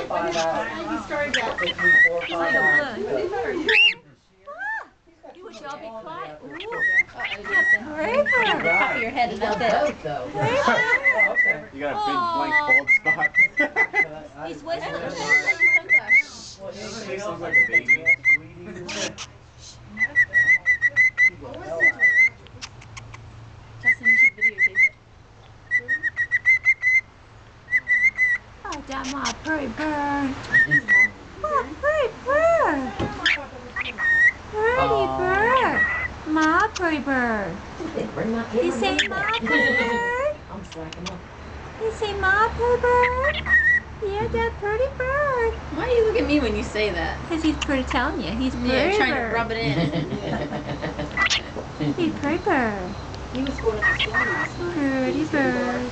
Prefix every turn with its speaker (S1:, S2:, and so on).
S1: He started that.
S2: He's like a balloon. Would y'all be quiet? Ooh.
S3: Top of your head a little bit.
S4: You got a big blank bald spot.
S2: He's whistling.
S4: He sounds like a baby.
S2: Justin, you should videotape it. Oh, that's my pretty bird. Oh, pretty bird. Pretty bird. My pretty bird. You say my pretty bird? You say my pretty bird? Yeah, that pretty bird.
S3: Why do you look at me when you say that?
S2: Because he's pretty telling you. He's pretty
S3: Yeah, trying
S2: bird.
S3: to rub it in.
S2: He's pretty bird.
S1: He was going to the
S2: Pretty bird.